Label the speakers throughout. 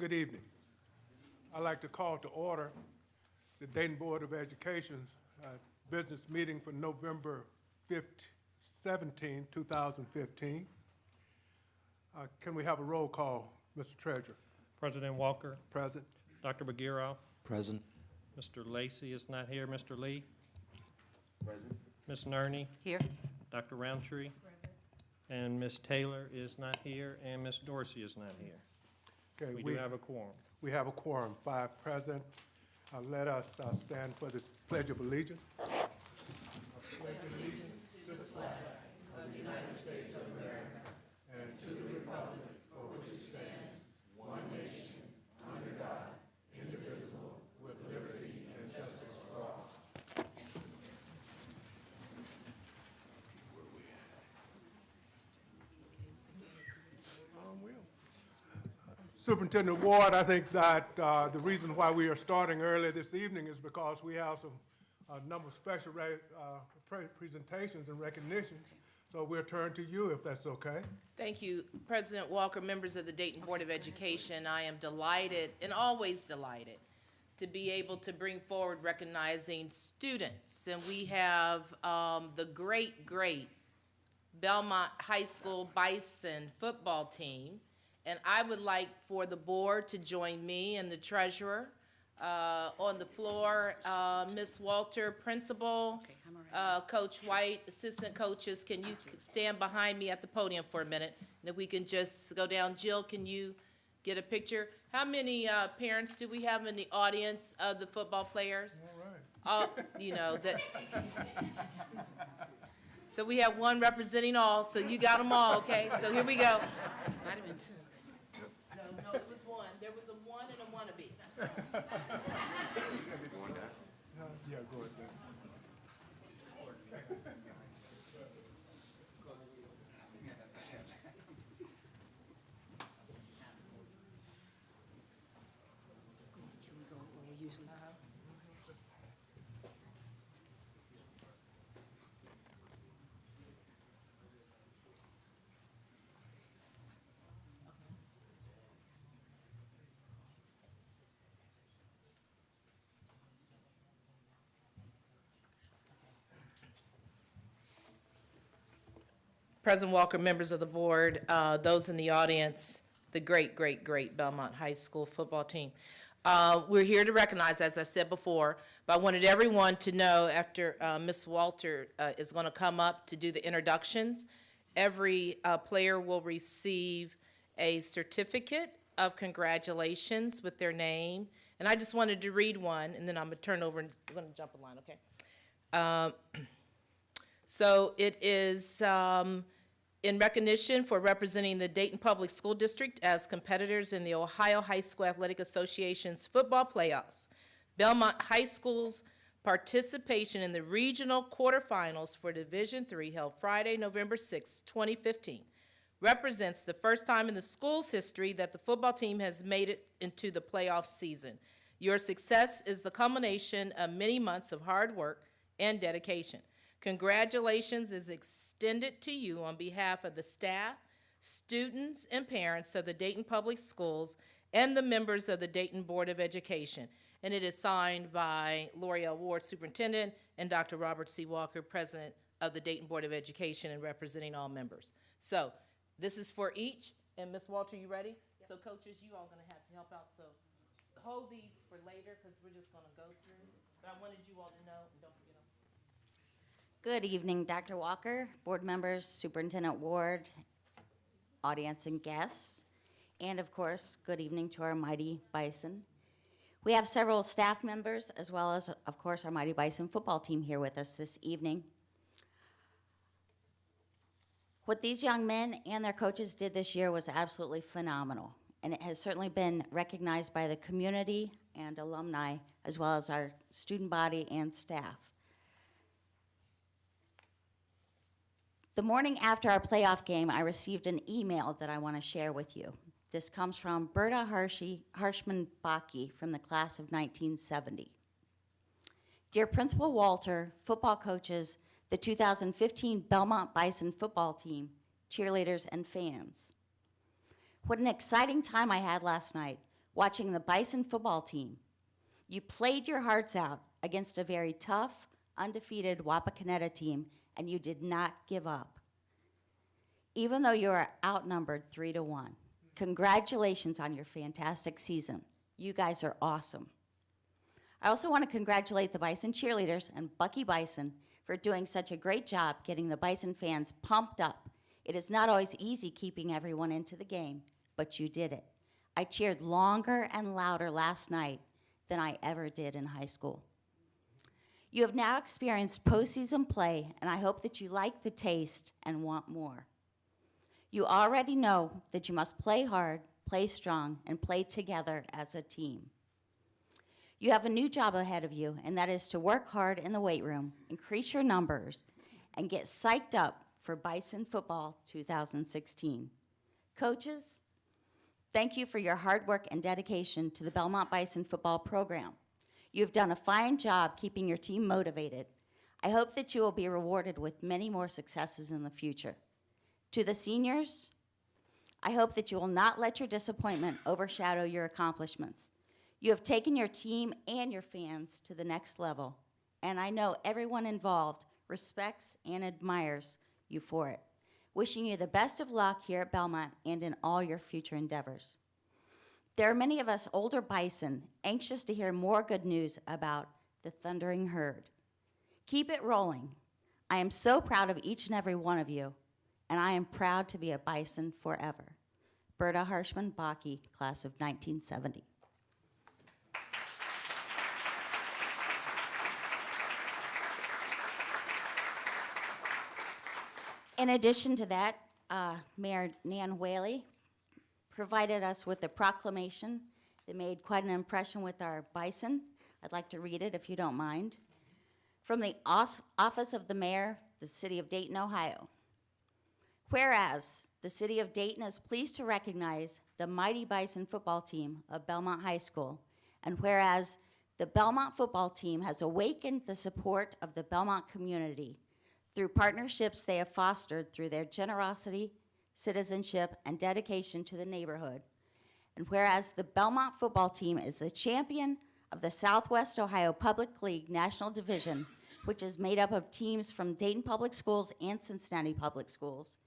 Speaker 1: Good evening. I'd like to call to order the Dayton Board of Education's business meeting for November 17, 2015. Can we have a roll call, Mr. Treasurer?
Speaker 2: President Walker,
Speaker 1: Present.
Speaker 2: Dr. Bagiroff,
Speaker 3: Present.
Speaker 2: Mr. Lacy is not here, Mr. Lee,
Speaker 3: Present.
Speaker 2: Ms. Nerney,
Speaker 4: Here.
Speaker 2: Dr. Roundtree, and Ms. Taylor is not here, and Ms. Dorsey is not here.
Speaker 1: Okay,
Speaker 2: We do have a quorum.
Speaker 1: we have a quorum, 5 present. Let us stand for this Pledge of Allegiance. Superintendent Ward, I think that the reason why we are starting early this evening is because we have a number of special presentations and recognitions. So we'll turn to you if that's okay.
Speaker 4: Thank you, President Walker, members of the Dayton Board of Education. I am delighted and always delighted to be able to bring forward recognizing students. And we have the great Belmont High School Bison football team. And I would like for the board to join me and the treasurer on the floor. Ms. Walter, principal, Coach White, assistant coaches, can you stand behind me at the podium for a minute? And if we can just go down. Jill, can you get a picture? How many parents do we have in the audience of the football players?
Speaker 1: All right.
Speaker 4: You know, that. So we have one representing all, so you got them all, okay? So here we go. Might have been two. No, it was one. There was a one and a wannabe.
Speaker 1: Yeah, go ahead.
Speaker 4: President Walker, members of the board, those in the audience, the great Belmont High School football team. We're here to recognize, as I said before, but I wanted everyone to know after Ms. Walter is going to come up to do the introductions, every player will receive a certificate of congratulations with their name. And I just wanted to read one, and then I'm going to turn over and we're going to jump a line, okay? So it is in recognition for representing the Dayton Public School District as competitors in the Ohio High School Athletic Association's football playoffs. Belmont High School's participation in the regional quarterfinals for Division III held Friday, November 6, 2015, represents the first time in the school's history that the football team has made it into the playoff season. Your success is the culmination of many months of hard work and dedication. Congratulations is extended to you on behalf of the staff, students, and parents of the Dayton Public Schools and the members of the Dayton Board of Education. And it is signed by L'Oreal Ward, Superintendent, and Dr. Robert C. Walker, President of the Dayton Board of Education and representing all members. So this is for each. And Ms. Walter, you ready? Yep. So coaches, you all going to have to help out. So hold these for later because we're just going to go through. But I wanted you all to know, and don't forget them.
Speaker 5: Good evening, Dr. Walker, board members, Superintendent Ward, audience and guests, and of course, good evening to our Mighty Bison. We have several staff members as well as, of course, our Mighty Bison football team here with us this evening. What these young men and their coaches did this year was absolutely phenomenal, and it has certainly been recognized by the community and alumni as well as our student body and staff. The morning after our playoff game, I received an email that I want to share with you. This comes from Berta Harshman-Baki from the class of 1970. Dear Principal Walter, football coaches, the 2015 Belmont Bison football team, cheerleaders, and fans. What an exciting time I had last night. watching the Bison football team. You played your hearts out against a very tough, undefeated Wapakoneta team, and you did not give up. Even though you are outnumbered 3-1. Congratulations on your fantastic season. You guys are awesome. I also want to congratulate the Bison cheerleaders and Bucky Bison for doing such a great job getting the Bison fans pumped up. It is not always easy keeping everyone into the game, but you did it. I cheered longer and louder last night than I ever did in high school. You have now experienced postseason play, and I hope that you like the taste and want more. You already know that you must play hard, play strong, and play together as a team. You have a new job ahead of you, and that is to work hard in the weight room, increase your numbers, and get psyched up for Bison Football 2016. Coaches, thank you for your hard work and dedication to the Belmont Bison football program. You have done a fine job keeping your team motivated. I hope that you will be rewarded with many more successes in the future. To the seniors, I hope that you will not let your disappointment overshadow your accomplishments. You have taken your team and your fans to the next level, and I know everyone involved respects and admires you for it. Wishing you the best of luck here at Belmont and in all your future endeavors. There are many of us older Bison anxious to hear more good news about the Thundering Herd. Keep it rolling. I am so proud of each and every one of you, and I am proud to be a Bison forever. Berta Harshman Baki, class of 1970. In addition to that, Mayor Nan Whaley provided us with a proclamation that made quite an impression with our Bison. I'd like to read it if you don't mind. From the Office of the Mayor, the City of Dayton, Ohio. Whereas the City of Dayton is pleased to recognize the mighty Bison football team of Belmont High School, and whereas the Belmont football team has awakened the support of the Belmont community through partnerships they have fostered through their generosity, citizenship, and dedication to the neighborhood. And whereas the Belmont football team is the champion of the Southwest Ohio Public League National Division, which is made up of teams from Dayton Public Schools and Cincinnati Public Schools.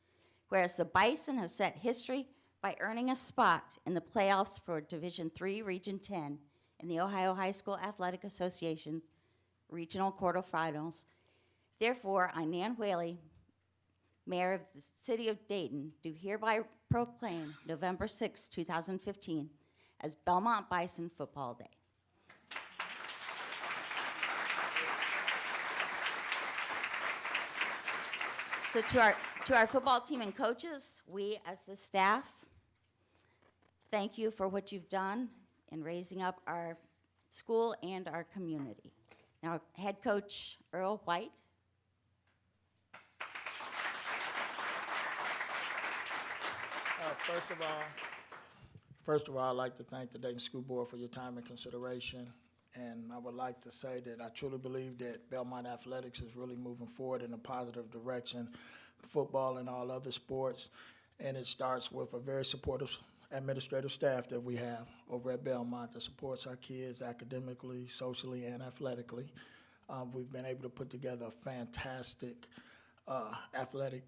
Speaker 5: Whereas the Bison have set history by earning a spot in the playoffs for Division III, Region 10 in the Ohio High School Athletic Association Regional Quarterfinals. Therefore, I, Nan Whaley, Mayor of the City of Dayton, do hereby proclaim November 6, 2015 as Belmont Bison Football Day. So to our football team and coaches, we as the staff, thank you for what you've done in raising up our school and our community. Now, head coach Earl White.
Speaker 6: First of all, I'd like to thank the Dayton School Board for your time and consideration. And I would like to say that I truly believe that Belmont Athletics is really moving forward in a positive direction, football and all other sports. And it starts with a very supportive administrative staff that we have over at Belmont that supports our kids academically, socially, and athletically. We've been able to put together a fantastic athletic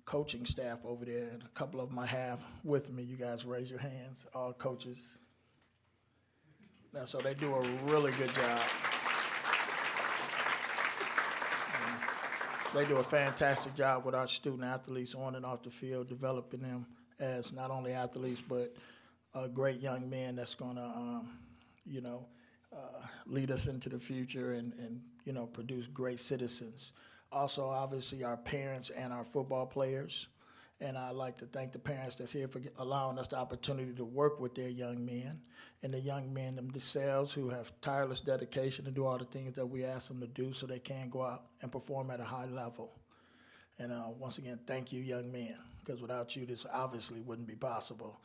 Speaker 6: coaching staff over there, and a couple of them I have with me. You guys raise your hands, all coaches. Now, so they do a really good job. They do a fantastic job with our student athletes on and off the field, developing them as not only athletes, but great young men that's gonna, lead us into the future and produce great citizens. Also, obviously, our parents and our football players. And I'd like to thank the parents that's here for allowing us the opportunity to work with their young men and the young men themselves who have tireless dedication to do all the things that we ask them to do so they can go out and perform at a high level. And once again, thank you, young men, because without you, this obviously wouldn't be possible.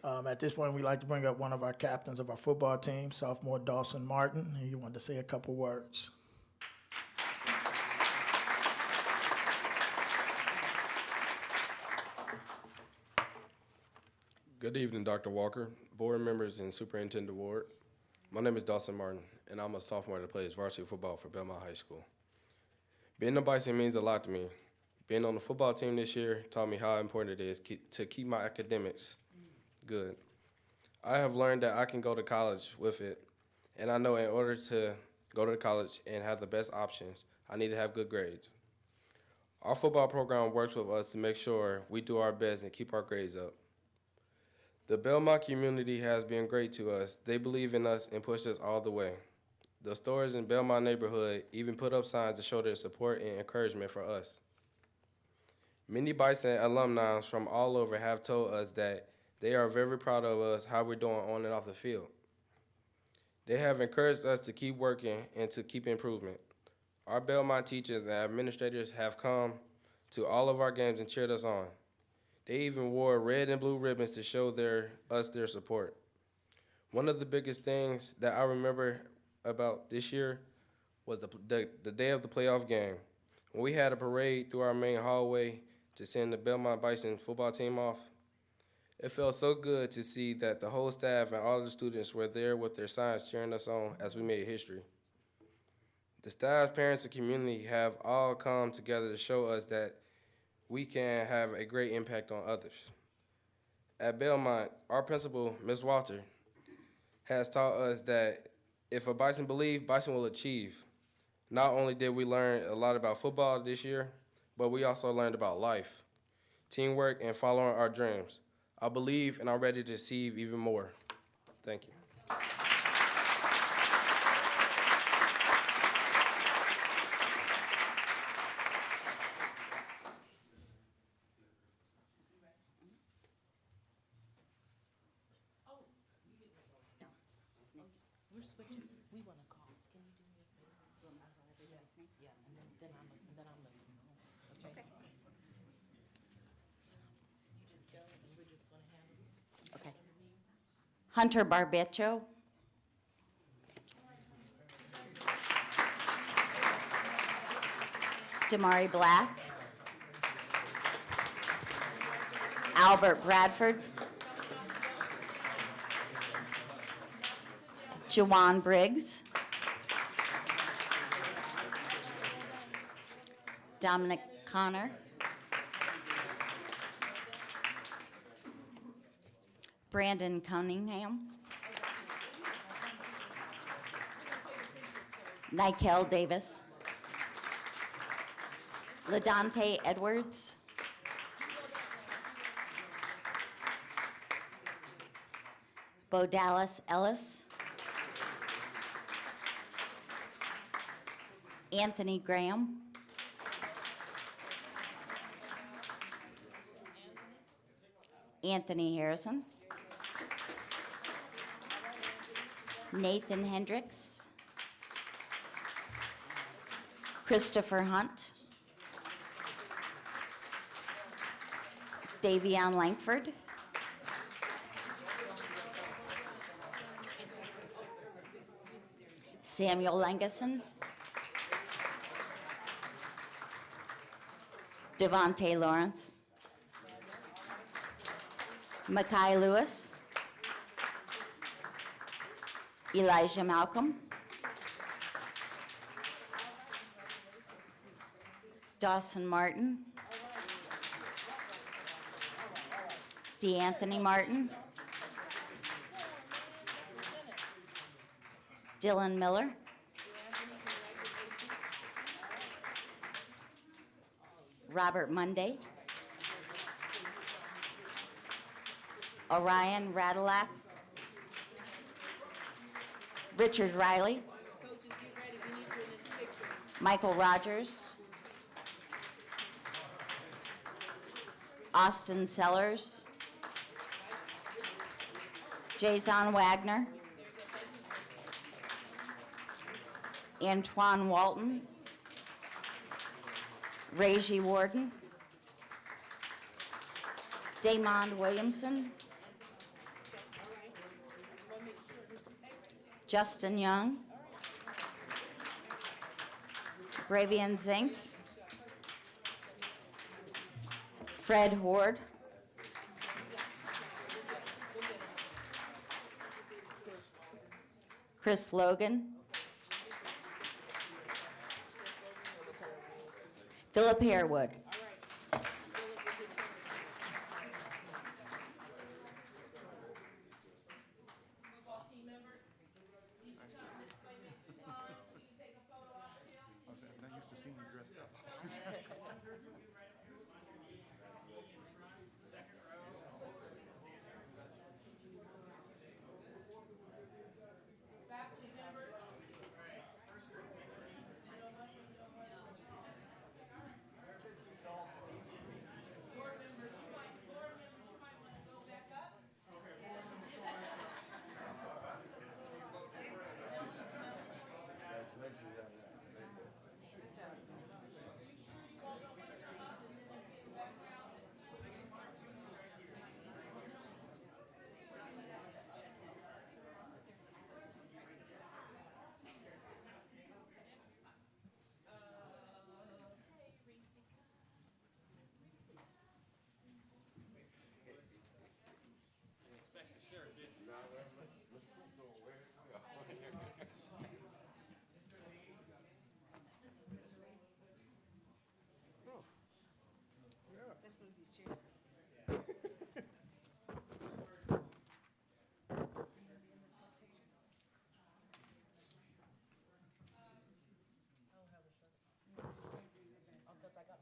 Speaker 6: At this point, we'd like to bring up one of our captains of our football team, sophomore Dawson Martin. He wanted to say a couple words.
Speaker 7: Good evening, Dr. Walker, board members, and Superintendent Ward. My name is Dawson Martin, and I'm a sophomore that plays varsity football for Belmont High School. Being a Bison means a lot to me. Being on the football team this year taught me how important it is to keep my academics good. I have learned that I can go to college with it, and I know in order to go to college and have the best options, I need to have good grades. Our football program works with us to make sure we do our best and keep our grades up. The Belmont community has been great to us. They believe in us and push us all the way. The stores in Belmont neighborhood even put up signs to show their support and encouragement for us. Many Bison alumni from all over have told us that they are very proud of us, how we're doing on and off the field. They have encouraged us to keep working and to keep improvement. Our Belmont teachers and administrators have come to all of our games and cheered us on. They even wore red and blue ribbons to show us their support. One of the biggest things that I remember about this year was the day of the playoff game. When we had a parade through our main hallway to send the Belmont Bison football team off, it felt so good to see that the whole staff and all the students were there with their signs cheering us on as we made history. The staff, parents, and community have all come together to show us that we can have a great impact on others. At Belmont, our principal, Ms. Walter, has taught us that if a Bison believes, Bison will achieve. Not only did we learn a lot about football this year, but we also learned about life, teamwork, and following our dreams. I believe and I'm ready to achieve even more. Thank you.
Speaker 4: We're switching. We want to call. Can you do me a favor? Yeah, and then I'm okay. You just go, and we're just going to handle it.
Speaker 5: Okay. Hunter Barbecho. Damari Black. Albert Bradford. Jawan Briggs. Dominic Connor. Brandon Cunningham. Nikel Davis. LaDante Edwards. Bo Dallas Ellis. Anthony Graham. Anthony Harrison. Nathan Hendricks. Christopher Hunt. Davion Langford. Samuel Langeson. Devontae Lawrence. Makai Lewis. Elijah Malcolm. Dawson Martin. DeAnthony Martin. Dylan Miller. Robert Monday. Orion Radilak. Richard Riley. Michael Rogers. Austin Sellers. Jason Wagner. Antoine Walton. Reggie Warden. Damond Williamson. Justin Young. Bravian Zink. Fred Horde. Chris Logan. Philip Harewood.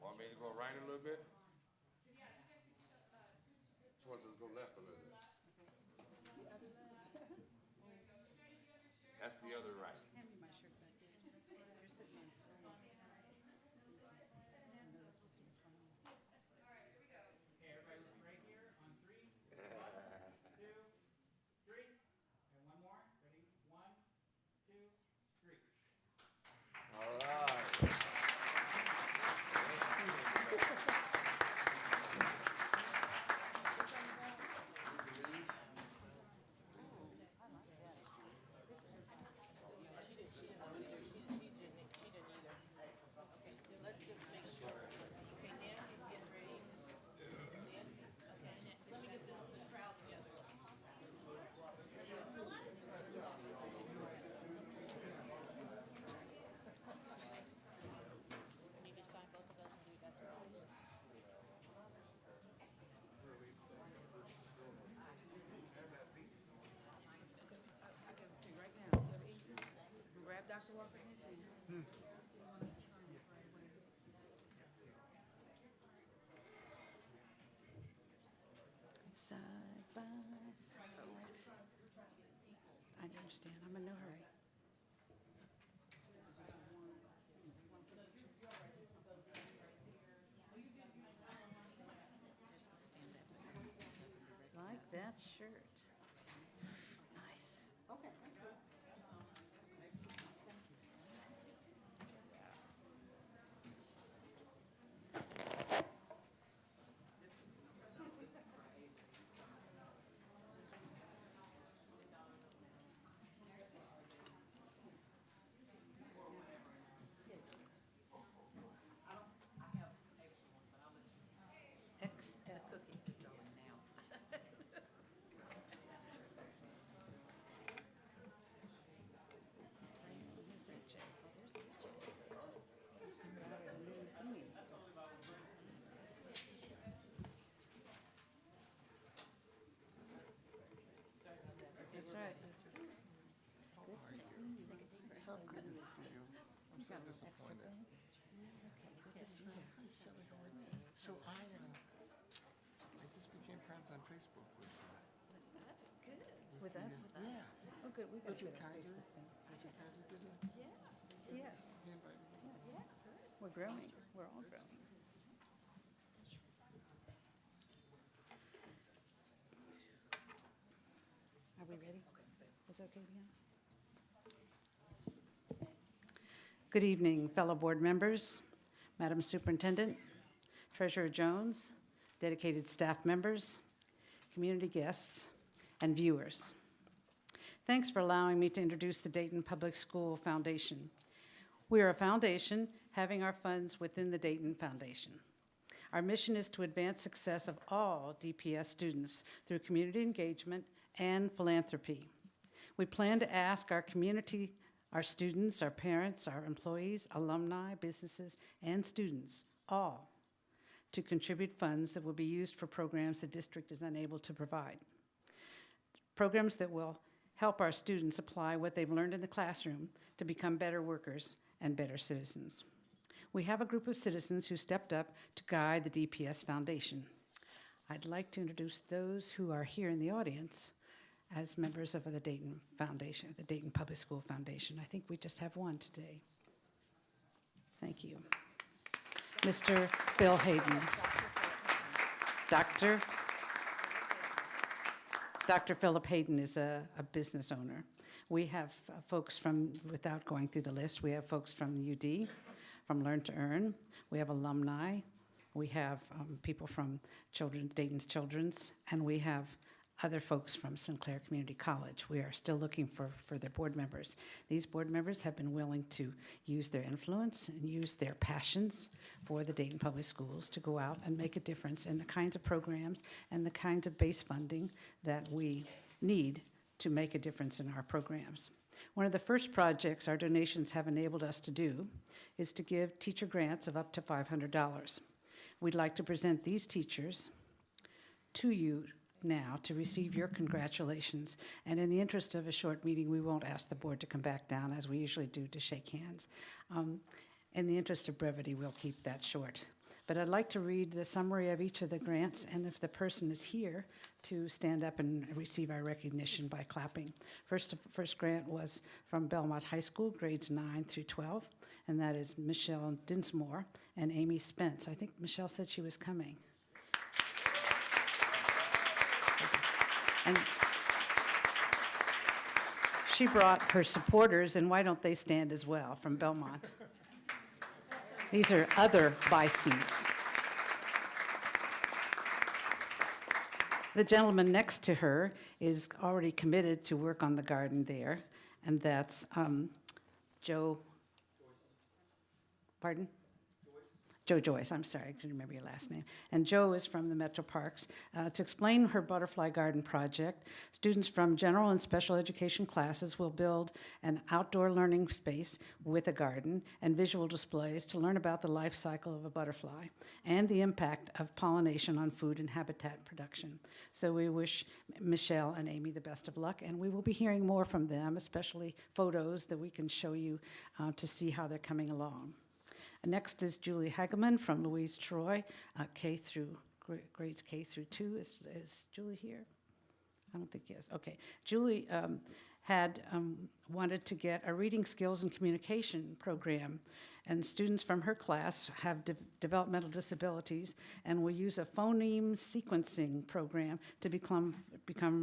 Speaker 3: Want me to go right a little bit? Wants us to go left a little bit. That's the other right.
Speaker 8: Dr. Walker's in, please. Side by side. I understand, I'm in no hurry. Like that shirt. Nice. Okay, that's good. That's right. Good to see you. It's so good to see you.
Speaker 9: I'm so disappointed.
Speaker 8: That's okay. Good to see you.
Speaker 9: Hi, Shelley, how are you? So I just became friends on Facebook with
Speaker 8: With us?
Speaker 9: yeah.
Speaker 8: Oh, good. We got
Speaker 9: Richard
Speaker 8: you.
Speaker 9: Kaiser. Richard Kaiser did it.
Speaker 8: Yes.
Speaker 9: He invited me.
Speaker 8: Yes. We're growing. We're all growing. Are we ready? Is it okay to begin? Good evening, fellow board members, Madam Superintendent, Treasurer Jones, dedicated staff members, community guests, and viewers. Thanks for allowing me to introduce the Dayton Public School Foundation. We are a foundation having our funds within the Dayton Foundation. Our mission is to advance success of all DPS students through community engagement and philanthropy. We plan to ask our community, our students, our parents, our employees, alumni, businesses, and students, all, to contribute funds that will be used for programs the district is unable to provide. Programs that will help our students apply what they've learned in the classroom to become better workers and better citizens. We have a group of citizens who stepped up to guide the DPS Foundation. I'd like to introduce those who are here in the audience as members of the Dayton Foundation, the Dayton Public School Foundation. I think we just have one today. Thank you. Mr. Bill Hayden. Dr. Philip Hayden is a business owner. We have folks from, without going through the list, we have folks from UD, from Learn to Earn. We have alumni. We have people from Dayton's Children's, and we have other folks from Sinclair Community College. We are still looking for their board members. These board members have been willing to use their influence and use their passions for the Dayton Public Schools to go out and make a difference in the kinds of programs and the kinds of base funding that we need to make a difference in our programs. One of the first projects our donations have enabled us to do is to give teacher grants of up to $500. We'd like to present these teachers to you now to receive your congratulations. And in the interest of a short meeting, we won't ask the board to come back down as we usually do to shake hands. In the interest of brevity, we'll keep that short. But I'd like to read the summary of each of the grants, and if the person is here, to stand up and receive our recognition by clapping. First grant was from Belmont High School, grades 9 through 12, and that is Michelle Dinsmore and Amy Spence. I think Michelle said she was coming. And she brought her supporters, and why don't they stand as well, from Belmont? These are other Bisons. The gentleman next to her is already committed to work on the garden there, and that's Joe. Pardon? Joe Joyce, I'm sorry, I couldn't remember your last name. And Joe is from the Metro Parks. To explain her butterfly garden project, students from general and special education classes will build an outdoor learning space with a garden and visual displays to learn about the life cycle of a butterfly and the impact of pollination on food and habitat production. So we wish Michelle and Amy the best of luck, and we will be hearing more from them, especially photos that we can show you to see how they're coming along. Next is Julie Hageman from Louise Troy, grades K through 2. Is Julie here? I don't think yes. Okay. Julie had wanted to get a reading skills and communication program, and students from her class have developmental disabilities and will use a phoneme sequencing program to become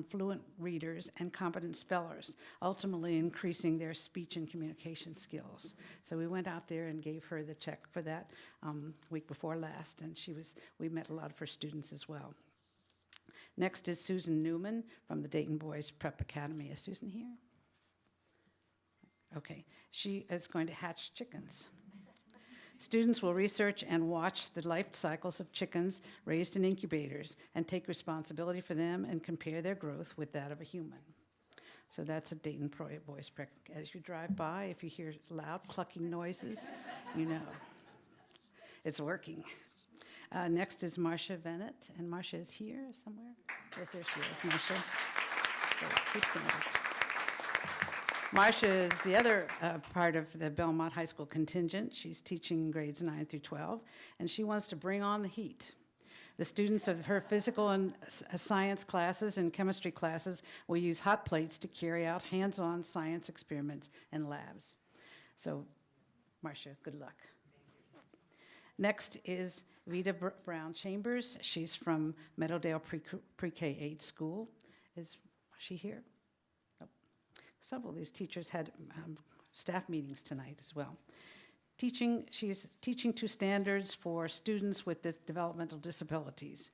Speaker 8: fluent readers and competent spellers, ultimately increasing their speech and communication skills. So we went out there and gave her the check for that week before last, and we met a lot of her students as well. Next is Susan Newman from the Dayton Boys Prep Academy. Is Susan here? Okay. She is going to hatch chickens. Students will research and watch the life cycles of chickens raised in incubators and take responsibility for them and compare their growth with that of a human. So that's a Dayton Boys Prep. As you drive by, if you hear loud clucking noises, you know it's working. Next is Marcia Bennett, and Marcia is here somewhere. Yes, there she is, Marcia. Keep going. Marcia is the other part of the Belmont High School contingent. She's teaching grades 9 through 12, and she wants to bring on the heat. The students of her physical and science classes and chemistry classes will use hot plates to carry out hands-on science experiments in labs. So, Marcia, good luck. Next is Vita Brown Chambers. She's from Meadowdale Pre-K 8 School. Is she here? Oh. Several of these teachers had staff meetings tonight as well. She's teaching to standards for students with developmental disabilities.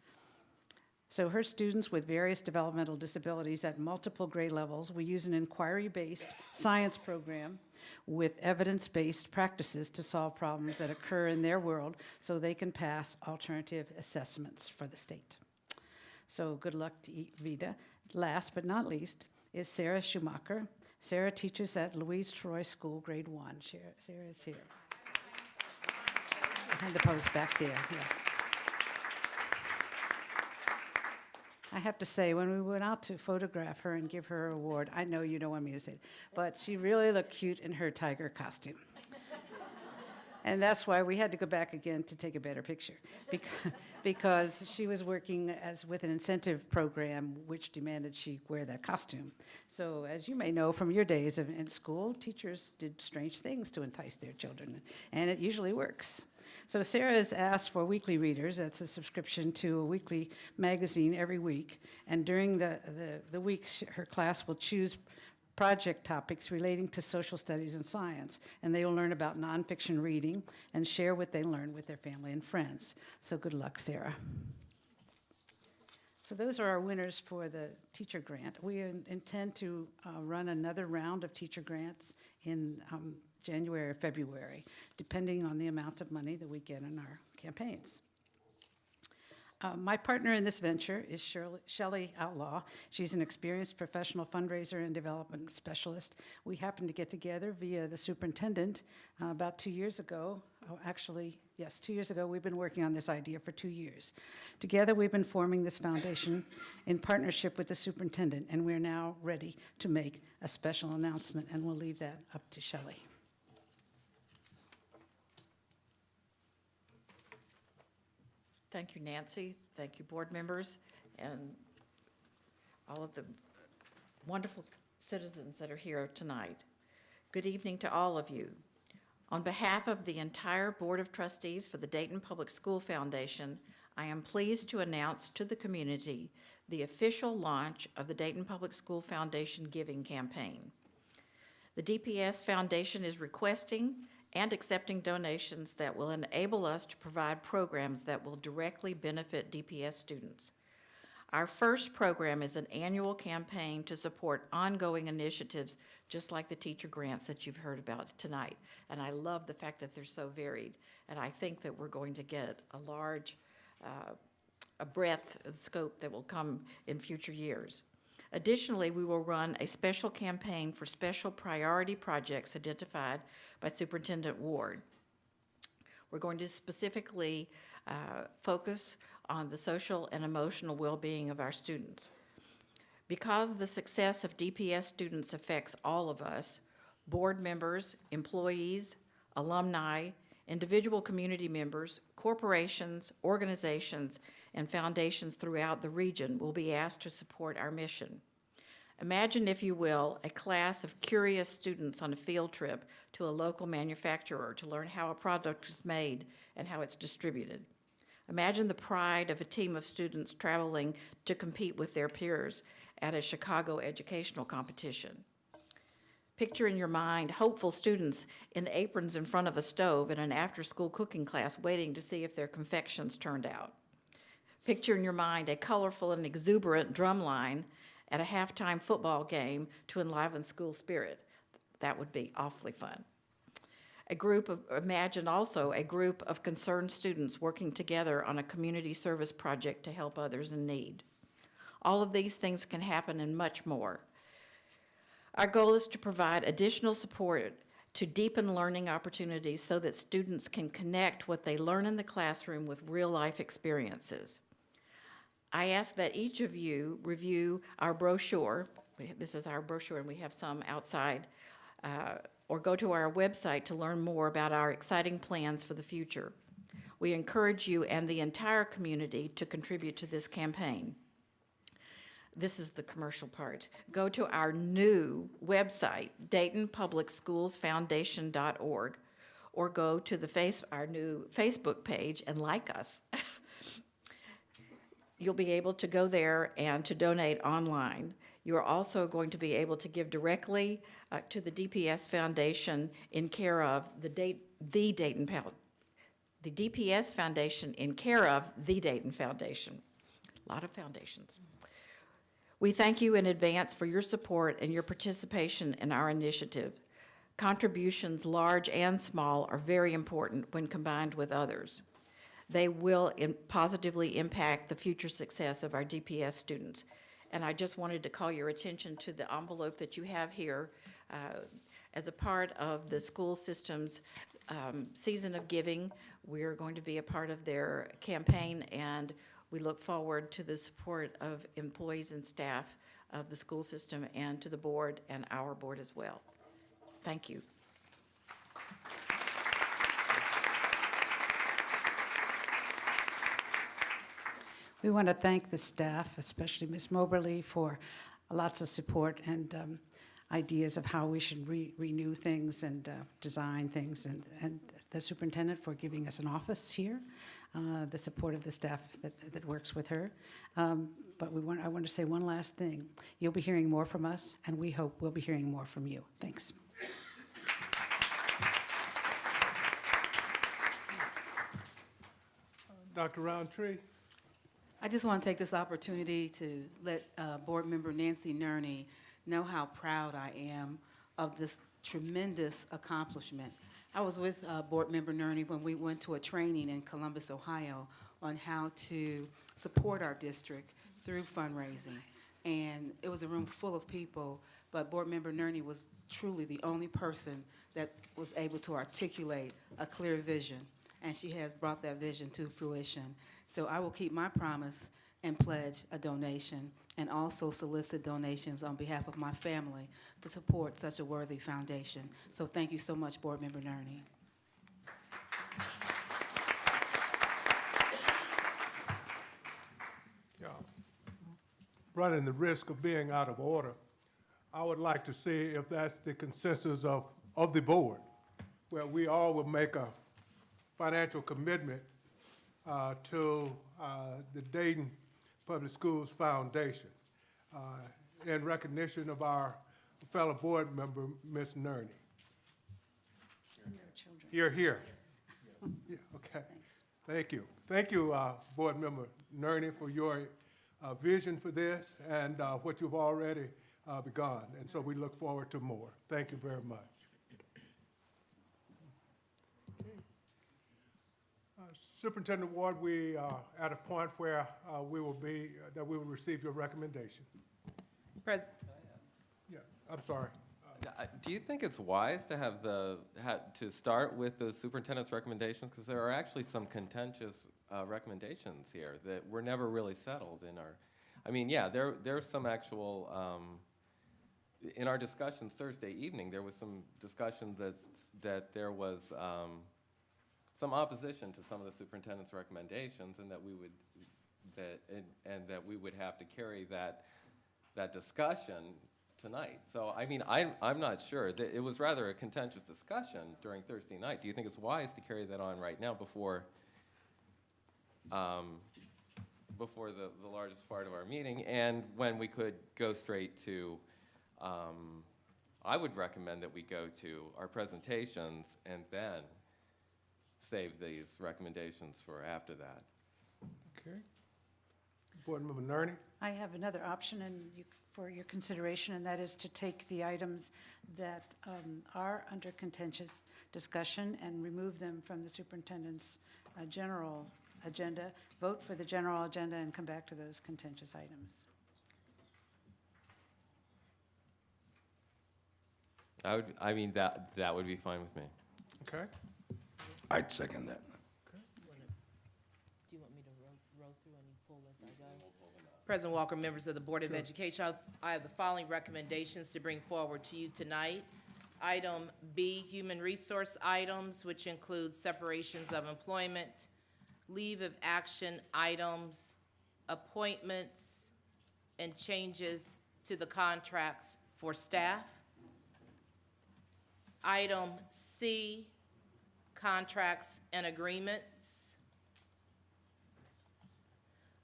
Speaker 8: So her students with various developmental disabilities at multiple grade levels will use an inquiry-based science program with evidence-based practices to solve problems that occur in their world so they can pass alternative assessments for the state. So good luck to Vita. last but not least, is Sarah Schumacher. Sarah teaches at Louise Troy School, Grade 1. Sarah is here. Behind the post back there, yes. I have to say, when we went out to photograph her and give her her award, I know you don't want me to say it, but she really looked cute in her tiger costume. And that's why we had to go back again to take a better picture, because she was working with an incentive program which demanded she wear that costume. So as you may know from your days in school, teachers did strange things to entice their children, and it usually works. So Sarah has asked for weekly readers. That's a subscription to a weekly magazine every week. And during the weeks, her class will choose project topics relating to social studies and science. And they will learn about nonfiction reading and share what they learn with their family and friends. So good luck, Sarah. So those are our winners for the teacher grant. We intend to run another round of teacher grants in January or February, depending on the amount of money that we get in our campaigns. My partner in this venture is Shelley Outlaw. She's an experienced professional fundraiser and development specialist. We happened to get together via the superintendent about 2 years ago. Oh, actually, yes, 2 years ago. We've been working on this idea for 2 years. Together, we've been forming this foundation in partnership with the superintendent, and we're now ready to make a special announcement, and we'll leave that up to Shelley.
Speaker 10: Thank you, Nancy. Thank you, board members, and all of the wonderful citizens that are here tonight. Good evening to all of you. On behalf of the entire Board of Trustees for the Dayton Public School Foundation, I am pleased to announce to the community the official launch of the Dayton Public School Foundation Giving Campaign. The DPS Foundation is requesting and accepting donations that will enable us to provide programs that will directly benefit DPS students. Our first program is an annual campaign to support ongoing initiatives just like the teacher grants that you've heard about tonight. And I love the fact that they're so varied. And I think that we're going to get a large a breadth and scope that will come in future years. Additionally, we will run a special campaign for special priority projects identified by Superintendent Ward. We're going to specifically focus on the social and emotional well-being of our students. Because the success of DPS students affects all of us, board members, employees, alumni, individual community members, corporations, organizations, and foundations throughout the region will be asked to support our mission. Imagine, if you will, a class of curious students on a field trip to a local manufacturer to learn how a product is made and how it's distributed. Imagine the pride of a team of students traveling to compete with their peers at a Chicago educational competition. Picture in your mind hopeful students in aprons in front of a stove in an after-school cooking class waiting to see if their confections turned out. Picture in your mind a colorful and exuberant drum line at a halftime football game to enliven school spirit. That would be awfully fun. Imagine also a group of concerned students working together on a community service project to help others in need. All of these things can happen and much more. Our goal is to provide additional support to deepen learning opportunities so that students can connect what they learn in the classroom with real-life experiences. I ask that each of you review our brochure. This is our brochure, and we have some outside, or go to our website to learn more about our exciting plans for the future. We encourage you and the entire community to contribute to this campaign. This is the commercial part. Go to our new website, DaytonPublicSchoolsFoundation.org, or go to our new Facebook page and like us. You'll be able to go there and to donate online. You are also going to be able to give directly to the DPS Foundation in care of the DPS Foundation in care of the Dayton Foundation. A lot of foundations. We thank you in advance for your support and your participation in our initiative. Contributions, large and small, are very important when combined with others. They will positively impact the future success of our DPS students. And I just wanted to call your attention to the envelope that you have here. As a part of the school system's season of giving, we're going to be a part of their campaign, and we look forward to the support of employees and staff of the school system and to the board and our board as well. Thank you.
Speaker 8: We want to thank the staff, especially Ms. Moberly, for lots of support and ideas of how we should renew things and design things, and the superintendent for giving us an office here, the support of the staff that works with her. But I want to say one last thing. You'll be hearing more from us, and we hope we'll be hearing more from you. Thanks.
Speaker 1: Dr. Roundtree?
Speaker 11: I just want to take this opportunity to let Board Member Nancy Nerney know how proud I am of this tremendous accomplishment. I was with Board Member Nerney when we went to a training in Columbus, Ohio, on how to support our district through fundraising. And it was a room full of people, but Board Member Nerney was truly the only person that was able to articulate a clear vision, and she has brought that vision to fruition. So I will keep my promise and pledge a donation, and also solicit donations on behalf of my family to support such a worthy foundation. So thank you so much, Board Member Nerney.
Speaker 1: Yeah. Running the risk of being out of order, I would like to see if that's the consensus of the board, where we all will make a financial commitment to the Dayton Public Schools Foundation in recognition of our fellow board member, Ms. Nerney. Here, here. Yeah, okay. Thank you. Thank you, Board Member Nerney, for your vision for this and what you've already begun. And so we look forward to more. Thank you very much. Superintendent Ward, we are at a point where we will receive your recommendation. Yeah, I'm sorry.
Speaker 12: Do you think it's wise to have to start with the superintendent's recommendations? Because there are actually some contentious recommendations here that were never really settled in our. I mean, yeah, there's some actual. In our discussions Thursday evening, there was some discussion that there was some opposition to some of the superintendent's recommendations, and that we would have to carry that discussion tonight. So, I mean, I'm not sure. It was rather a contentious discussion during Thursday night. Do you think it's wise to carry that on right now before the largest part of our meeting, and when we could go straight to, I would recommend that we go to our presentations and then save these recommendations for after that.
Speaker 1: Okay. Board Member Nerney?
Speaker 8: I have another option for your consideration, and that is to take the items that are under contentious discussion and remove them from the superintendent's general agenda, vote for the general agenda, and come back to those contentious items.
Speaker 12: I mean, that would be fine with me.
Speaker 1: Okay.
Speaker 6: I'd second that.
Speaker 4: Do you want me to roll through and pull as I go? President Walker, members of the Board of Education, I have the following recommendations to bring forward to you tonight. Item B, human resource items, which include separations of employment, leave of action items, appointments, and changes to the contracts for staff. Item C, contracts and agreements.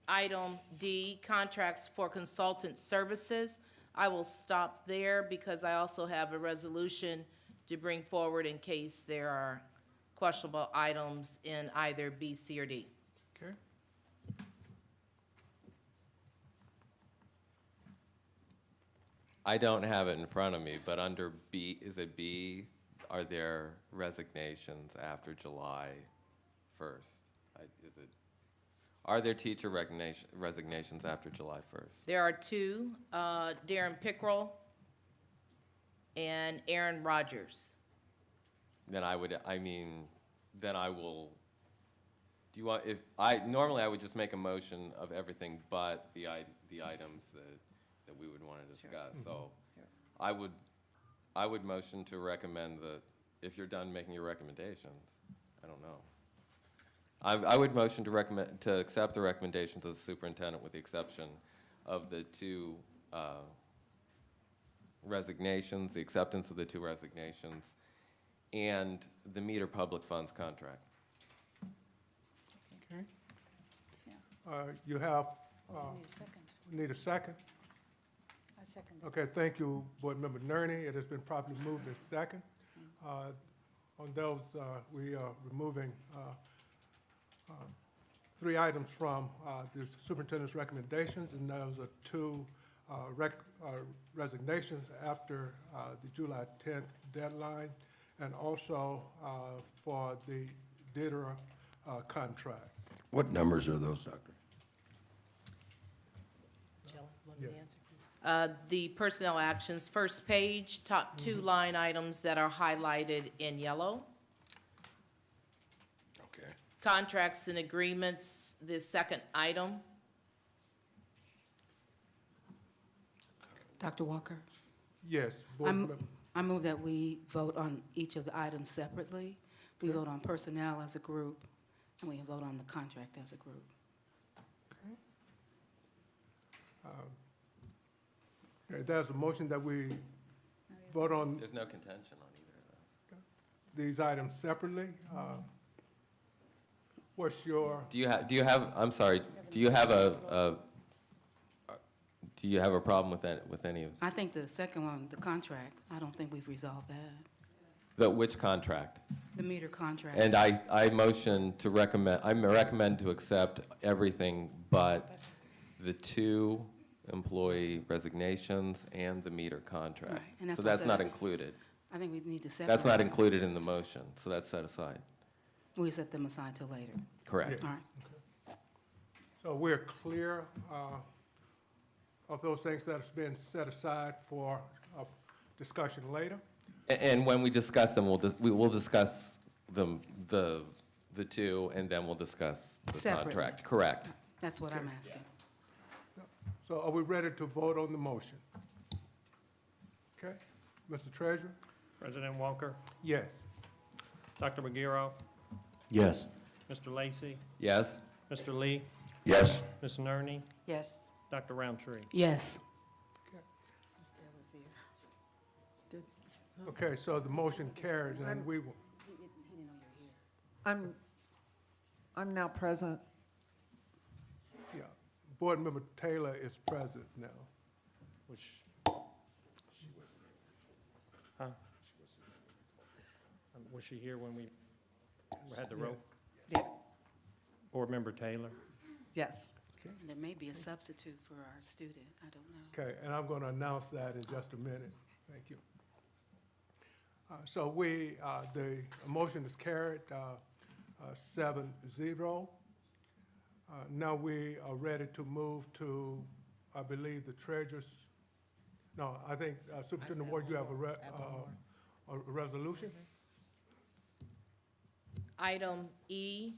Speaker 4: Item D, contracts for consultant services. I will stop there because I also have a resolution to bring forward in case there are questionable items in either B, C, or D.
Speaker 1: Okay.
Speaker 12: I don't have it in front of me, but under B, is it B? Are there resignations after July 1st? Is it? Are there teacher resignations after July 1st?
Speaker 4: There are two, Darren Pickrell and Aaron Rogers.
Speaker 12: Then I will, do you want, normally I would just make a motion of everything but the items that we would want to discuss. So I would motion to recommend if you're done making your recommendations, I don't know. I would motion to accept the recommendations of the superintendent with the exception of the two resignations, the acceptance of the two resignations, and the meter public funds contract.
Speaker 1: Okay. You have, need a second?
Speaker 8: I second.
Speaker 1: Okay, thank you, Board Member Nerney. It has been properly moved and second. On those, we are removing three items from the superintendent's recommendations, and those are two resignations after the July 10th deadline, and also for the DITRA contract.
Speaker 13: What numbers are those, Doctor?
Speaker 4: Jill, want me to answer? The personnel actions, first page, top two line items that are highlighted in yellow.
Speaker 13: Okay.
Speaker 4: Contracts and agreements, the second item.
Speaker 11: Dr. Walker,
Speaker 1: Yes, Board Member.
Speaker 11: I move that we vote on each of the items separately. We vote on personnel as a group, and we vote on the contract as a group.
Speaker 1: Okay, there's a motion that we vote on
Speaker 12: There's no contention on either of them.
Speaker 1: these items separately. What's your,
Speaker 12: Do you have, I'm sorry, do you have a problem with any of,
Speaker 11: I think the second one, the contract, I don't think we've resolved that.
Speaker 12: which contract?
Speaker 11: The meter contract.
Speaker 12: And I motion to recommend, I recommend to accept everything but the two employee resignations and the meter contract.
Speaker 11: Right, and that's
Speaker 12: So
Speaker 11: what I
Speaker 12: that's
Speaker 11: said.
Speaker 12: not included.
Speaker 11: I think we need to separate.
Speaker 12: That's not
Speaker 11: them.
Speaker 12: included in the motion, so that's set aside.
Speaker 11: We set them aside till later.
Speaker 12: Correct.
Speaker 11: All right.
Speaker 1: so we're clear of those things that have been set aside for discussion later?
Speaker 12: And when we discuss them, we will discuss the two, and then we'll discuss the
Speaker 11: Separately.
Speaker 12: contract. Correct.
Speaker 11: That's what I'm asking.
Speaker 1: So are we ready to vote on the motion? Okay, Mr. Treasurer?
Speaker 2: President Walker,
Speaker 1: Yes.
Speaker 2: Dr. McGeough,
Speaker 13: Yes.
Speaker 2: Mr. Lacy,
Speaker 12: Yes?
Speaker 2: Mr. Lee,
Speaker 13: Yes.
Speaker 2: Ms. Nerney,
Speaker 8: Yes.
Speaker 2: Dr. Roundtree.
Speaker 11: Yes.
Speaker 1: Okay, so the motion carries, and we will,
Speaker 14: I'm now present.
Speaker 1: yeah. Board Member Taylor is present now.
Speaker 2: Which, huh? Was she here when we had the roll?
Speaker 14: Yeah.
Speaker 2: Board Member Taylor?
Speaker 14: Yes.
Speaker 11: And there may be a substitute for our student. I don't know.
Speaker 1: Okay, and I'm going to announce that in just a minute. Thank you. So the motion is carried 7-0. Now we are ready to move to, I believe, the treasurer's, no, I think Superintendent Ward, you have a resolution?
Speaker 4: Item E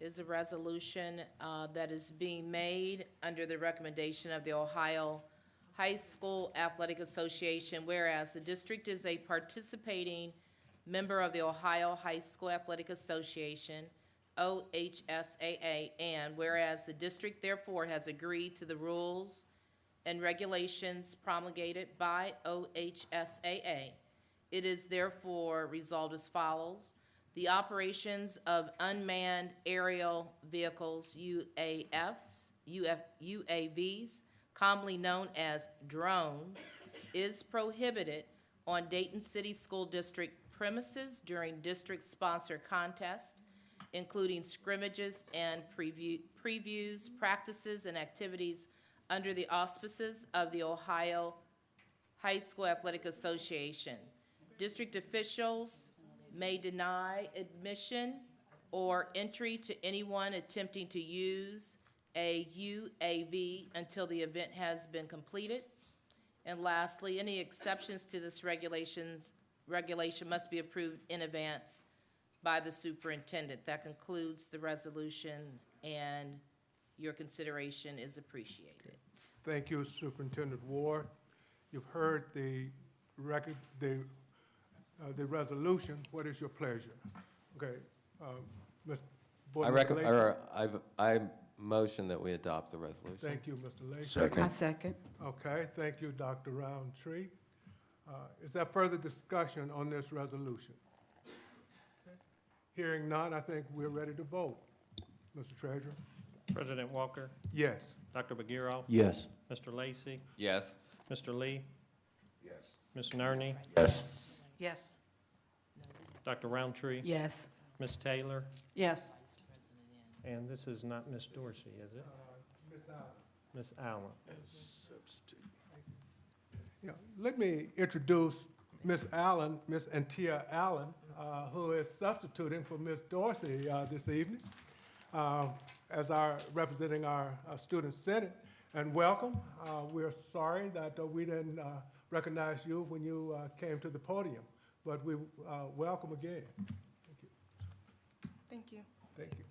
Speaker 4: is a resolution that is being made under the recommendation of the Ohio High School Athletic Association, whereas the district is a participating member of the Ohio High School Athletic Association, OHSAA, and whereas the district therefore has agreed to the rules and regulations promulgated by OHSAA, it is therefore resolved as follows. The operations of unmanned aerial vehicles, UAVs, commonly known as drones, is prohibited on Dayton City School District premises during district-sponsored contests, including scrimmages and previews, practices, and activities under the auspices of the Ohio High School Athletic Association. District officials may deny admission or entry to anyone attempting to use a UAV until the event has been completed. And lastly, any exceptions to this regulation must be approved in advance by the superintendent. That concludes the resolution, and your consideration is appreciated.
Speaker 1: Thank you, Superintendent Ward. You've heard the resolution. What is your pleasure? Okay, Mr. Board Member Lacy.
Speaker 12: I motion that we adopt the resolution.
Speaker 1: Thank you, Mr. Lacy.
Speaker 13: Second.
Speaker 14: I second.
Speaker 1: Okay, thank you, Dr. Roundtree. Is there further discussion on this resolution? Okay. Hearing none, I think we're ready to vote. Mr. Treasurer?
Speaker 2: President Walker,
Speaker 1: Yes.
Speaker 2: Dr. Bagheera,
Speaker 13: Yes.
Speaker 2: Mr. Lacy,
Speaker 12: Yes.
Speaker 2: Mr. Lee,
Speaker 3: Yes.
Speaker 2: Ms. Nerney,
Speaker 13: Yes.
Speaker 8: Yes.
Speaker 2: Dr. Roundtree,
Speaker 14: Yes.
Speaker 2: Ms. Taylor,
Speaker 14: Yes.
Speaker 2: and this is not Ms. Dorsey, is it?
Speaker 1: Ms. Allen.
Speaker 2: Ms. Allen.
Speaker 13: Substitute.
Speaker 1: Yeah, let me introduce Ms. Allen, Ms. Antia Allen, who is substituting for Ms. Dorsey this evening, as representing our Student Senate. And welcome. We're sorry that we didn't recognize you when you came to the podium, but we welcome again. Thank you.
Speaker 15: Thank you.
Speaker 1: Thank you.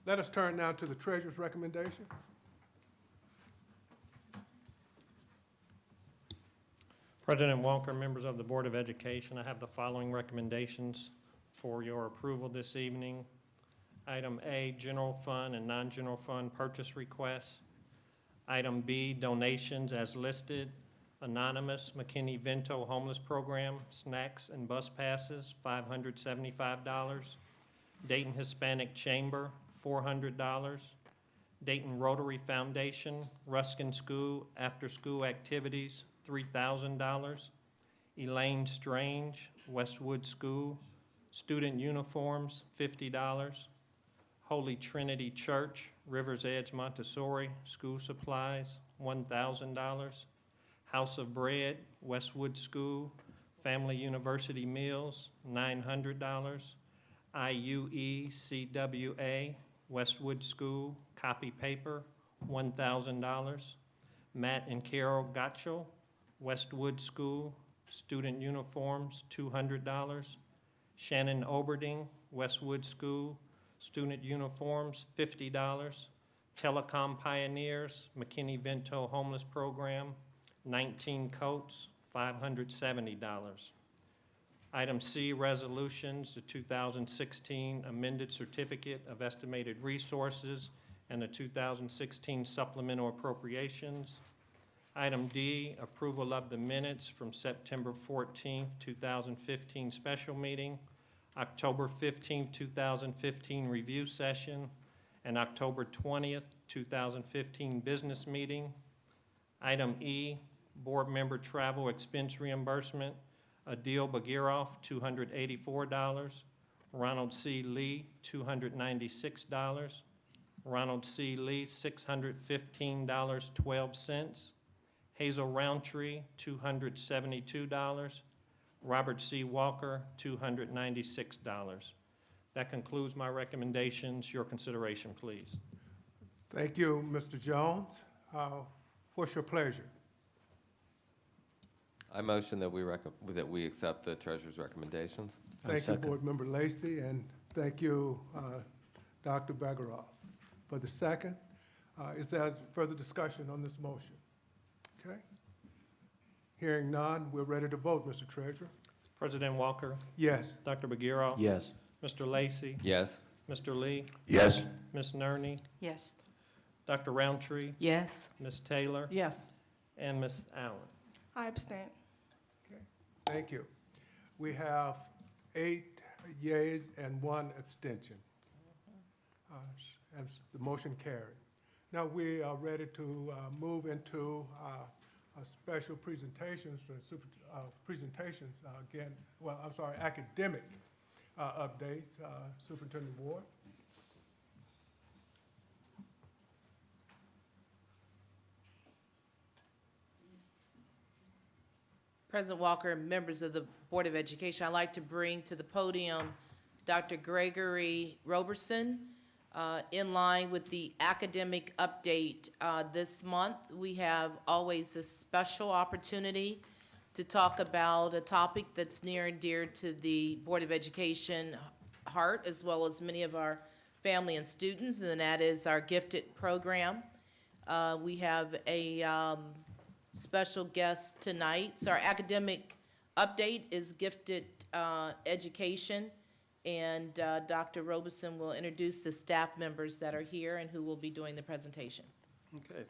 Speaker 1: Let us turn now to the treasurer's recommendation.
Speaker 2: President Walker, members of the Board of Education, I have the following recommendations for your approval this evening. Item A, general fund and non-general fund purchase requests. Item B, donations as listed. Anonymous McKinney-Vento Homeless Program, snacks and bus passes, $575. Dayton Hispanic Chamber, $400. Dayton Rotary Foundation, Ruskin School, after-school activities, $3,000. Elaine Strange, Westwood School, student uniforms, $50. Holy Trinity Church, Rivers Edge Montessori, school supplies, $1,000. House of Bread, Westwood School, Family University Meals, $900. IUE CWA, Westwood School, copy paper, $1,000. Matt and Carol Gotchel, Westwood School, student uniforms, $200. Shannon Oberding, Westwood School, student uniforms, $50. Telecom Pioneers, McKinney-Vento Homeless Program, 19 coats, $570. Item C, resolutions, the 2016 amended certificate of estimated resources and the 2016 supplemental appropriations. Item D, approval of the minutes from September 14th, 2015 special meeting, October 15th, 2015 review session, and October 20th, 2015 business meeting. Item E, board member travel expense reimbursement, Adil Bagheera, $284. Ronald C. Lee, $296. Ronald C. Lee, $615.12. Hazel Roundtree, $272. Robert C. Walker, $296. That concludes my recommendations. Your consideration, please.
Speaker 1: Thank you, Mr. Jones. What's your pleasure?
Speaker 12: I motion that we accept the treasurer's recommendations.
Speaker 1: Thank you, Board Member Lacy, and thank you, Dr. Bagheera. For the second, is there further discussion on this motion? Okay. Hearing none, we're ready to vote, Mr. Treasurer.
Speaker 2: President Walker,
Speaker 1: Yes.
Speaker 2: Dr. Bagheera,
Speaker 13: Yes.
Speaker 2: Mr. Lacy,
Speaker 12: Yes.
Speaker 2: Mr. Lee,
Speaker 13: Yes.
Speaker 2: Ms. Nerney,
Speaker 8: Yes.
Speaker 2: Dr. Roundtree,
Speaker 14: Yes.
Speaker 2: Ms. Taylor,
Speaker 14: Yes.
Speaker 2: and Ms. Allen.
Speaker 15: I abstain.
Speaker 1: Thank you. We have 8 yeas and 1 abstention. And the motion carried. Now we are ready to move into special presentations, again, well, I'm sorry, academic updates. Superintendent Ward.
Speaker 4: President Walker, members of the Board of Education, I'd like to bring to the podium Dr. Gregory Roberson. In line with the academic update this month, we have always a special opportunity to talk about a topic that's near and dear to the Board of Education heart, as well as many of our family and students, and that is our gifted program. We have a special guest tonight. So our academic update is gifted education, and Dr. Robeson will introduce the staff members that are here and who will be doing the presentation.
Speaker 16: Okay.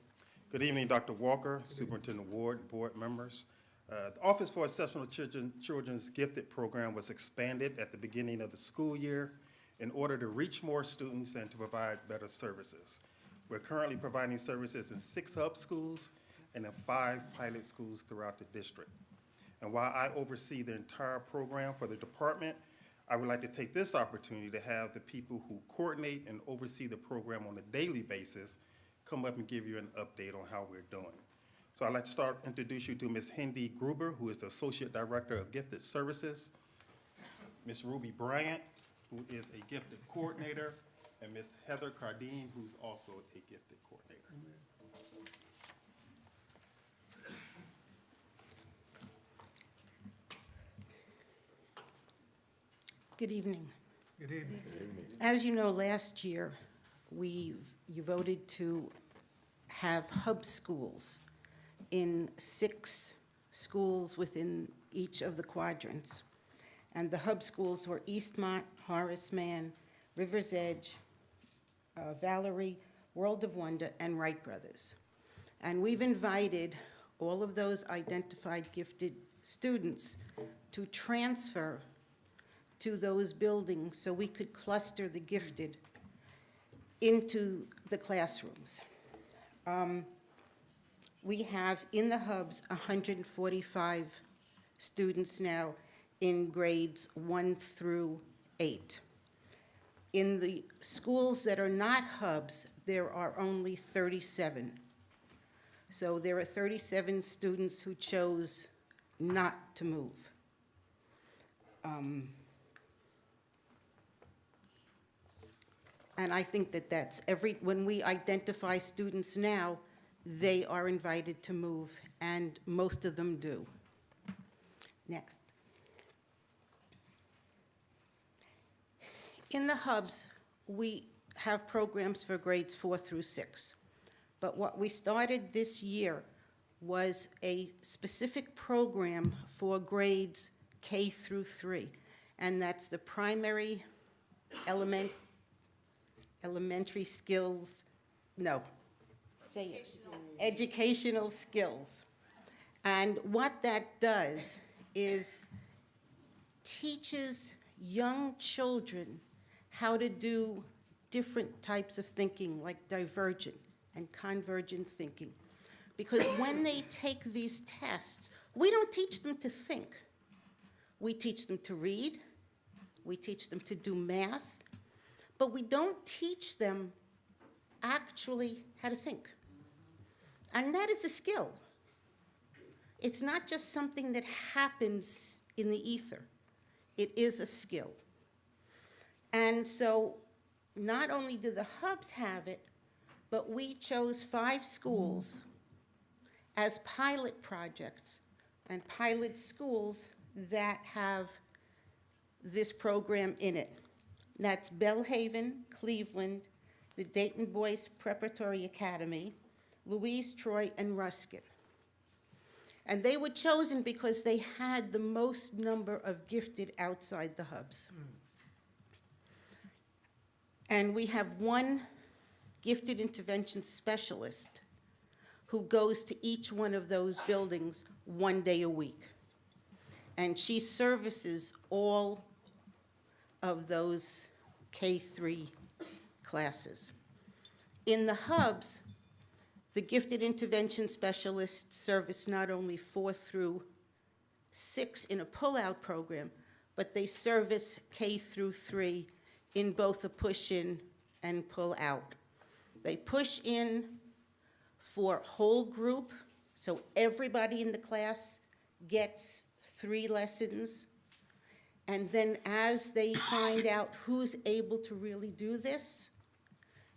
Speaker 16: Good evening, Dr. Walker, Superintendent Ward, and board members. The Office for Exceptional Children's Gifted Program was expanded at the beginning of the school year in order to reach more students and to provide better services. We're currently providing services in 6 hub schools and in 5 pilot schools throughout the district. And while I oversee the entire program for the department, I would like to take this opportunity to have the people who coordinate and oversee the program on a daily basis come up and give you an update on how we're doing. So I'd like to introduce you to Ms. Hindi Gruber, who is the Associate Director of Gifted Services, Ms. Ruby Bryant, who is a gifted coordinator, and Ms. Heather Cardine, who's also a gifted coordinator.
Speaker 17: Good evening.
Speaker 1: Good evening.
Speaker 17: As you know, last year, you voted to have hub schools in 6 schools within each of the quadrants. And the hub schools were Eastmont, Horace Mann, River's Edge, Valerie, World of Wonder, and Wright Brothers. And we've invited all of those identified gifted students to transfer to those buildings so we could cluster the gifted into the classrooms. We have in the hubs 145 students now in grades 1 through 8. In the schools that are not hubs, there are only 37. So there are 37 students who chose not to move. And I think that that's when we identify students now, they are invited to move, and most of them do. Next. In the hubs, we have programs for grades 4 through 6. But what we started this year was a specific program for grades K through 3, and that's the primary elementary skills, no, say it, educational skills. And what that does is teaches young children how to do different types of thinking, like divergent and convergent thinking. Because when they take these tests, we don't teach them to think. We teach them to read, we teach them to do math, but we don't teach them actually how to think. And that is a skill. It's not just something that happens in the ether. It is a skill. And so not only do the hubs have it, but we chose 5 schools as pilot projects and pilot schools that have this program in it. That's Bellhaven, Cleveland, the Dayton Boys Preparatory Academy, Louise, Troy, and Ruskin. And they were chosen because they had the most number of gifted outside the hubs. And we have one gifted intervention specialist who goes to each one of those buildings 1 day a week. And she services all of those K-3 classes. In the hubs, the gifted intervention specialists service not only 4 through 6 in a pull-out program, but they service K through 3 in both a push-in and pull-out. They push in for whole group, so everybody in the class gets 3 lessons. And then as they find out who's able to really do this,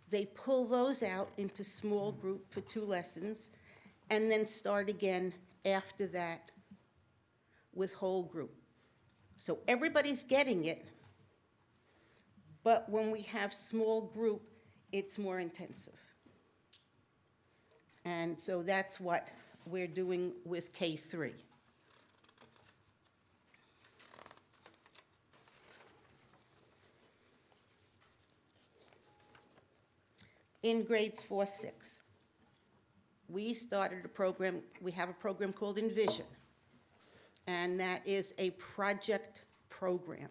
Speaker 17: they pull those out into small group for 2 lessons, and then start again after that with whole group. So everybody's getting it, but when we have small group, it's more intensive. And so that's what we're doing with K3. In grades 4, 6, we started a program, we have a program called Envision, and that is a project program.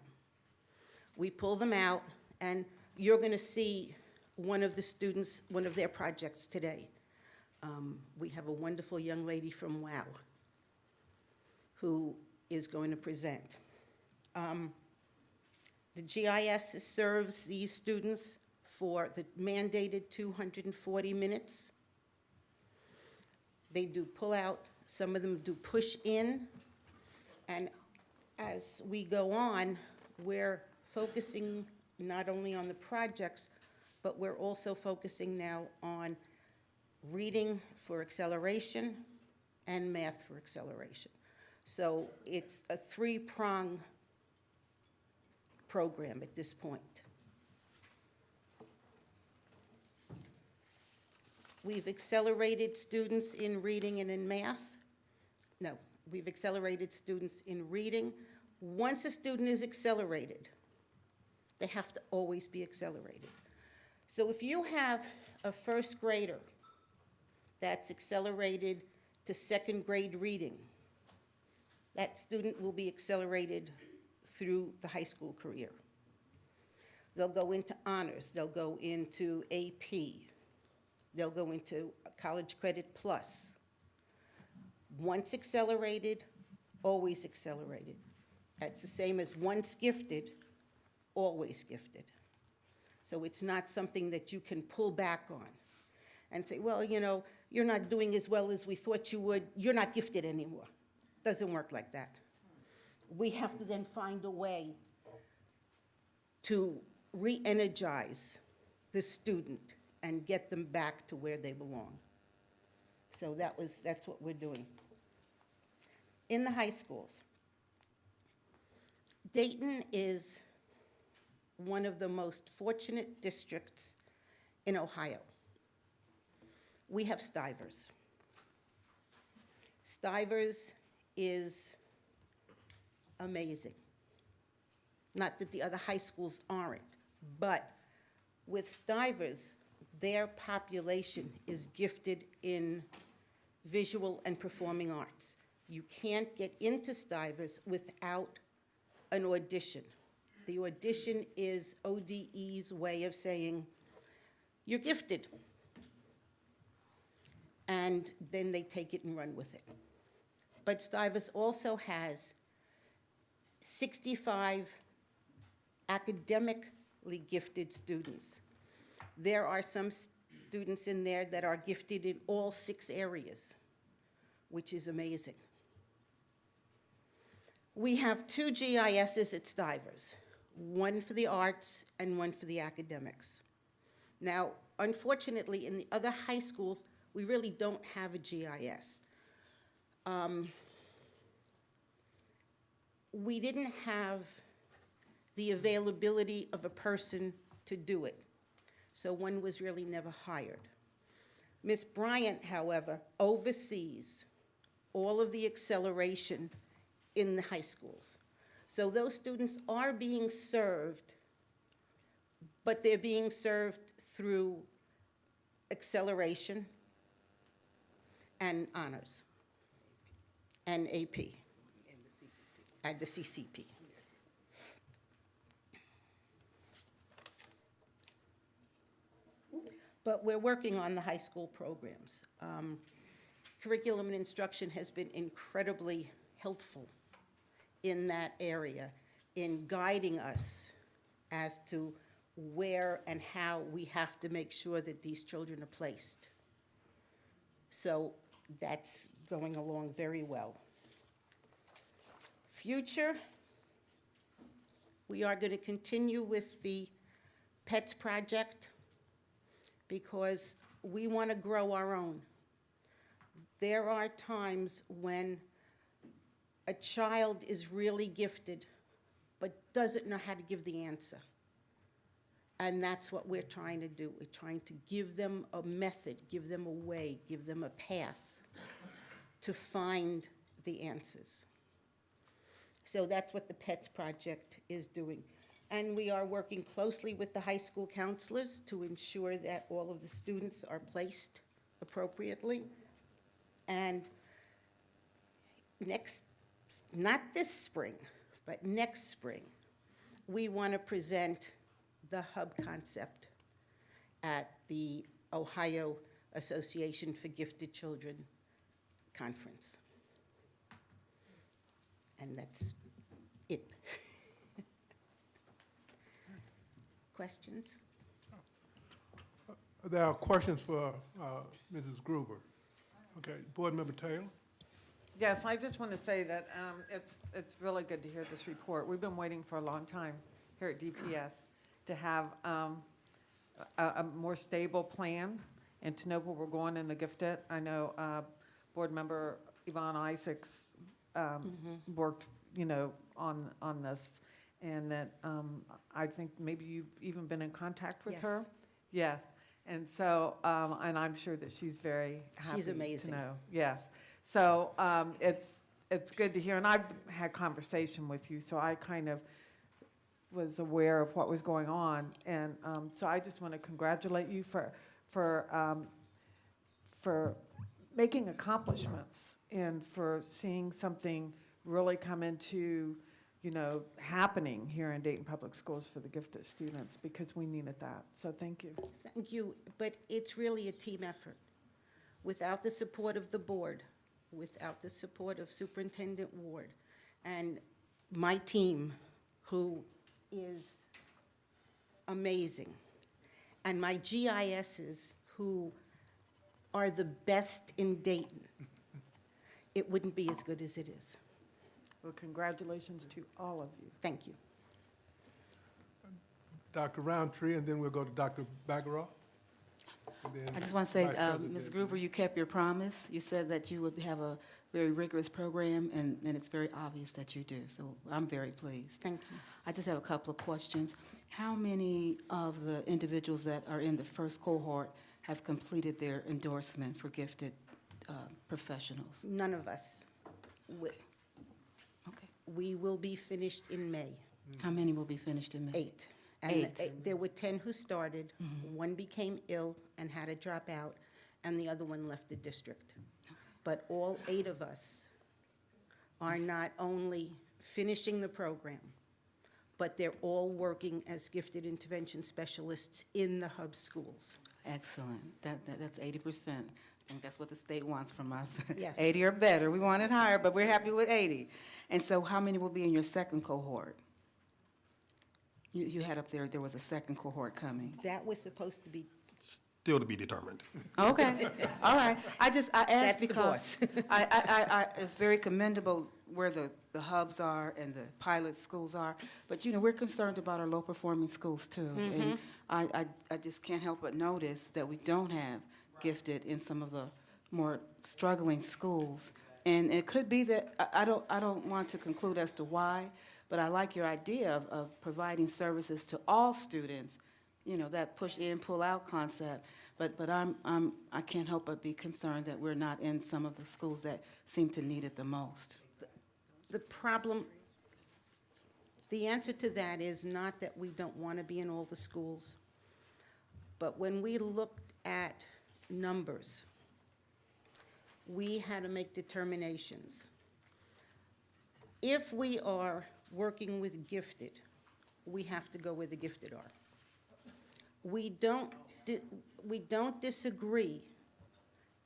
Speaker 17: We pull them out, and you're going to see one of the students, one of their projects today. We have a wonderful young lady from WOW who is going to present. The GIS serves these students for the mandated 240 minutes. They do pull out, some of them do push in, and as we go on, we're focusing not only on the projects, but we're also focusing now on reading for acceleration and math for acceleration. So it's a 3-prong program at this point. We've accelerated students in reading and in math. No, we've accelerated students in reading. Once a student is accelerated, they have to always be accelerated. So if you have a 1st grader that's accelerated to 2nd grade reading, that student will be accelerated through the high school career. They'll go into honors, they'll go into AP, they'll go into College Credit Plus. Once accelerated, always accelerated. That's the same as once gifted, always gifted. So it's not something that you can pull back on and say, well, you know, you're not doing as well as we thought you would, you're not gifted anymore. Doesn't work like that. We have to then find a way to re-energize the student and get them back to where they belong. So that's what we're doing. In the high schools, Dayton is one of the most fortunate districts in Ohio. We have Stivers. Stivers is amazing. Not that the other high schools aren't, but with Stivers, their population is gifted in visual and performing arts. You can't get into Stivers without an audition. The audition is ODE's way of saying, you're gifted. And then they take it and run with it. But Stivers also has 65 academically gifted students. There are some students in there that are gifted in all 6 areas, which is amazing. We have 2 GISs at Stivers, one for the arts and one for the academics. Now, unfortunately, in the other high schools, we really don't have a GIS. We didn't have the availability of a person to do it, so one was really never hired. Ms. Bryant, however, oversees all of the acceleration in the high schools. So those students are being served, but they're being served through acceleration and honors and AP and the CCP. But we're working on the high school programs. Curriculum and instruction has been incredibly helpful in that area in guiding us as to where and how we have to make sure that these children are placed. So that's going along very well. future, we are going to continue with the PETS project because we want to grow our own. There are times when a child is really gifted but doesn't know how to give the answer. And that's what we're trying to do. We're trying to give them a method, give them a way, give them a path to find the answers. So that's what the PETS project is doing. And we are working closely with the high school counselors to ensure that all of the students are placed appropriately. And not this spring, but next spring, we want to present the hub concept at the Ohio Association for Gifted Children conference. And that's it. Questions?
Speaker 1: There are questions for Mrs. Gruber. Okay, Board Member Taylor?
Speaker 14: Yes, I just want to say that it's really good to hear this report. We've been waiting for a long time here at DPS to have a more stable plan and to know where we're going in the gifted. I know Board Member Yvonne Isaacs worked, on this, and that I think maybe you've even been in contact with her. Yes, and so and I'm sure that she's very happy.
Speaker 17: She's amazing.
Speaker 14: To know. Yes, so it's good to hear, and I've had conversation with you, so I kind of was aware of what was going on, and so I just want to congratulate you for making accomplishments and for seeing something really come into, happening here in Dayton Public Schools for the gifted students, because we needed that. So thank you.
Speaker 17: Thank you, but it's really a team effort. Without the support of the board, without the support of Superintendent Ward, and my team, who is amazing, and my GISs, who are the best in Dayton, it wouldn't be as good as it is.
Speaker 14: Well, congratulations to all of you.
Speaker 17: Thank you.
Speaker 1: Dr. Roundtree, and then we'll go to Dr. Bagaroff. and then
Speaker 11: I just want to say,
Speaker 1: Vice President
Speaker 11: Ms.
Speaker 1: Benjamin.
Speaker 11: Gruber, you kept your promise. You said that you would have a very rigorous program, and it's very obvious that you do. So I'm very pleased.
Speaker 17: Thank you.
Speaker 11: I just have a couple of questions. How many of the individuals that are in the first cohort have completed their endorsement for gifted professionals?
Speaker 17: None of us.
Speaker 11: Okay.
Speaker 17: We will be finished in May.
Speaker 11: How many will be finished in May?
Speaker 17: 8. And there were 10 who started. One became ill and had to drop out, and the other one left the district. But all 8 of us are not only finishing the program, but they're all working as gifted intervention specialists in the hub schools.
Speaker 11: Excellent. That's 80%. I think that's what the state wants from us.
Speaker 17: Yes.
Speaker 11: 80 or better. We want it higher, but we're happy with 80. And so how many will be in your second cohort? You had up there was a second cohort coming.
Speaker 17: That was supposed to be,
Speaker 16: Still to be determined.
Speaker 11: Okay, all right. I
Speaker 17: That's
Speaker 11: asked
Speaker 17: the
Speaker 11: because it's very commendable where the hubs are and the pilot schools are, but, we're concerned about our low-performing schools, too. And I just can't help but notice that we don't have gifted in some of the more struggling schools. And it could be that, I don't want to conclude as to why, but I like your idea of providing services to all students, that push in, pull out concept. But I can't help but be concerned that we're not in some of the schools that seem to need it the most.
Speaker 17: the problem, the answer to that is not that we don't want to be in all the schools, but when we looked at numbers, we had to make determinations. If we are working with gifted, we have to go where the gifted are. We don't disagree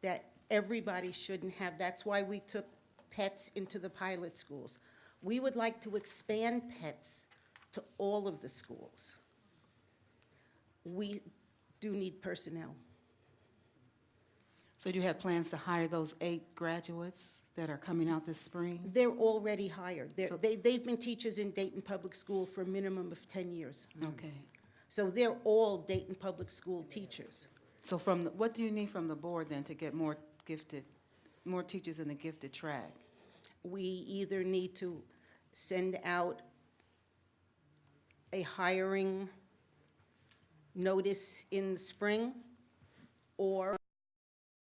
Speaker 17: that everybody shouldn't have. That's why we took pets into the pilot schools. We would like to expand pets to all of the schools. We do need personnel.
Speaker 11: So do you have plans to hire those 8 graduates that are coming out this spring?
Speaker 17: They're already hired.
Speaker 11: So-
Speaker 17: They've been teachers in Dayton Public School for a minimum of 10 years.
Speaker 11: Okay.
Speaker 17: So they're all Dayton Public School teachers.
Speaker 11: So what do you need from the board then to get more teachers in the gifted track?
Speaker 17: We either need to send out a hiring notice in the spring, or